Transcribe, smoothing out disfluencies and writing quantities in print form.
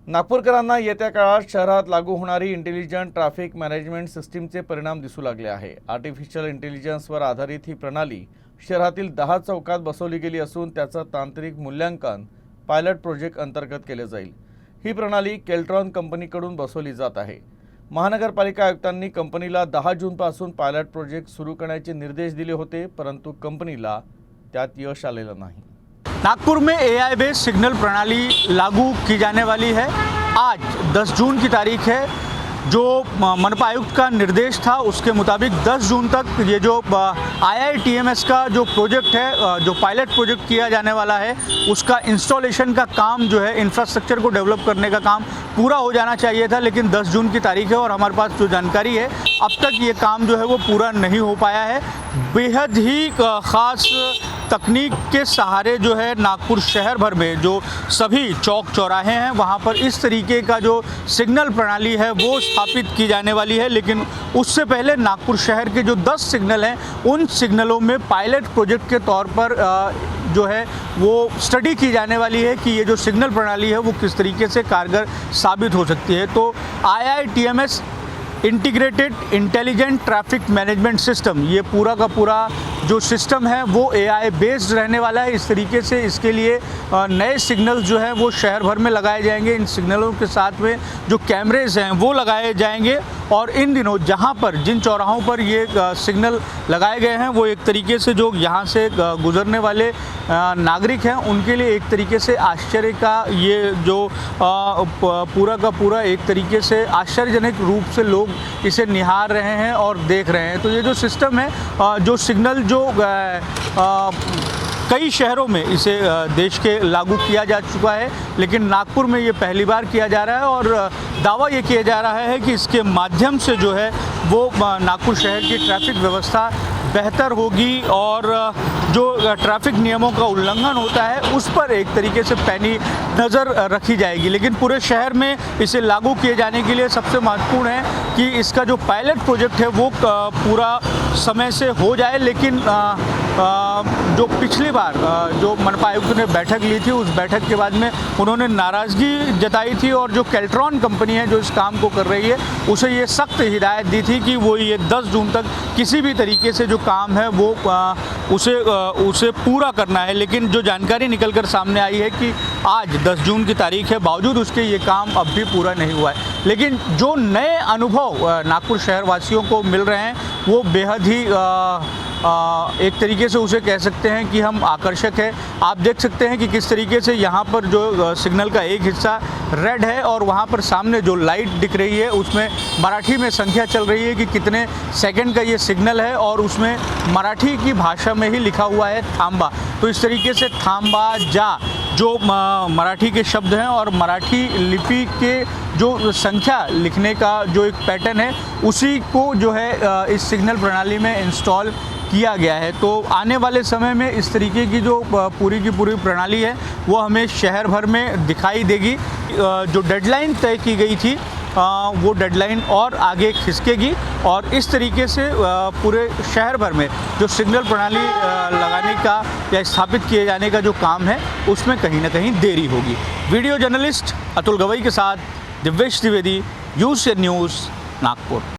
नागपूरकरांना येत्या काळात शहरात लागू होणारी इंटेलिजंट ट्रॅफिक मॅनेजमेंट सिस्टीमचे परिणाम दिसू लागले आहे। आर्टिफिशियल इंटेलिजन्सवर आधारित ही प्रणाली शहरातील 10 चौकात बसवली गेली असून त्याचं तांत्रिक मूल्यांकन पायलट प्रोजेक्ट अंतर्गत केले जाईल। ही प्रणाली केल्ट्रॉन कंपनीकडून बसवली जात आहे। महानगरपालिका आयुक्तांनी कंपनीला 10 जूनपासून पायलट प्रोजेक्ट सुरू करण्याचे निर्देश दिले होते, परंतु कंपनीला त्यात यश आलेलं नाही। नागपुर में AI बेस्ड सिग्नल प्रणाली लागू की जाने वाली है। आज 10 जून की तारीख है। जो मनपा आयुक्त का निर्देश था उसके मुताबिक 10 जून तक ये जो IITMS का जो प्रोजेक्ट है, जो पायलट प्रोजेक्ट किया जाने वाला है, उसका इंस्टॉलेशन का काम जो है, इंफ्रास्ट्रक्चर को डेवलप करने का काम पूरा हो जाना चाहिए था, लेकिन 10 जून की तारीख है और हमारे पास जो जानकारी है अब तक ये काम जो है वो पूरा नहीं हो पाया है। बेहद ही ख़ास तकनीक के सहारे जो है नागपुर शहर भर में जो सभी चौक चौराहे हैं वहाँ पर इस तरीके का जो सिग्नल प्रणाली है वो स्थापित की जाने वाली है। लेकिन उससे पहले नागपुर शहर के जो 10 सिग्नल हैं उन सिग्नलों में पायलट प्रोजेक्ट के तौर पर जो है वो स्टडी की जाने वाली है कि ये जो सिग्नल प्रणाली है वो किस तरीके से कारगर साबित हो सकती है। तो IITMS integrated intelligent traffic management system, ये पूरा का पूरा जो सिस्टम है वो AI बेस्ड रहने वाला है। इस तरीके से इसके लिए नए सिग्नल्स जो हैं वो शहर भर में लगाए जाएंगे। इन सिग्नलों के साथ में जो कैमरेज हैं वो लगाए जाएंगे और इन दिनों जहां पर जिन चौराहों पर ये सिग्नल लगाए गए हैं वो एक तरीके से जो यहाँ से गुजरने वाले नागरिक हैं उनके लिए एक तरीके से आश्चर्य का ये जो पूरा का पूरा एक तरीके से आश्चर्यजनक रूप से लोग इसे निहार रहे हैं और देख रहे हैं। तो ये जो सिस्टम है, जो सिग्नल जो कई शहरों में इसे देश के लागू किया जा चुका है, लेकिन नागपुर में ये पहली बार किया जा रहा है और दावा ये किया जा रहा है कि इसके माध्यम से जो है वो नागपुर शहर की ट्रैफिक व्यवस्था बेहतर होगी और जो ट्रैफिक नियमों का उल्लंघन होता है उस पर एक तरीके से पैनी नज़र रखी जाएगी। लेकिन पूरे शहर में इसे लागू किए जाने के लिए सबसे महत्वपूर्ण है कि इसका जो पायलट प्रोजेक्ट है वो पूरा समय से हो जाए। लेकिन जो पिछली बार जो मनपा आयुक्त ने बैठक ली थी उस बैठक के बाद में उन्होंने नाराज़गी जताई थी और जो केल्ट्रॉन कंपनी है जो इस काम को कर रही है उसे ये सख्त हिदायत दी थी कि वो ये 10 जून तक किसी भी तरीके से जो काम है वो उसे पूरा करना है। लेकिन जो जानकारी निकल कर सामने आई है कि आज 10 जून की तारीख है, बावजूद उसके ये काम अब भी पूरा नहीं हुआ है। लेकिन जो नए अनुभव नागपुर शहर वासियों को मिल रहे हैं वो बेहद ही एक तरीके से उसे कह सकते हैं कि हम आकर्षक है। आप देख सकते हैं कि किस तरीके से यहाँ पर जो सिग्नल का एक हिस्सा रेड है और वहाँ पर सामने जो लाइट दिख रही है उसमें मराठी में संख्या चल रही है कि कितने सेकंड का ये सिग्नल है और उसमें मराठी की भाषा में ही लिखा हुआ है थांबा। तो इस तरीके से थांबा जा जो मराठी के शब्द हैं और मराठी लिपि के जो संख्या लिखने का जो एक पैटर्न है उसी को जो है इस सिग्नल प्रणाली में इंस्टॉल किया गया है। तो आने वाले समय में इस तरीके की जो पूरी की पूरी प्रणाली है वो हमें शहर भर में दिखाई देगी। जो डेडलाइन तय की गई थी वो डेडलाइन और आगे खिसकेगी और इस तरीके से पूरे शहर भर में जो सिग्नल प्रणाली लगाने का या स्थापित किए जाने का जो काम है उसमें कहीं ना कहीं देरी होगी। वीडियो जर्नलिस्ट अतुल गवई के साथ दिव्येश द्विवेदी, यूज़ न्यूज़, नागपुर।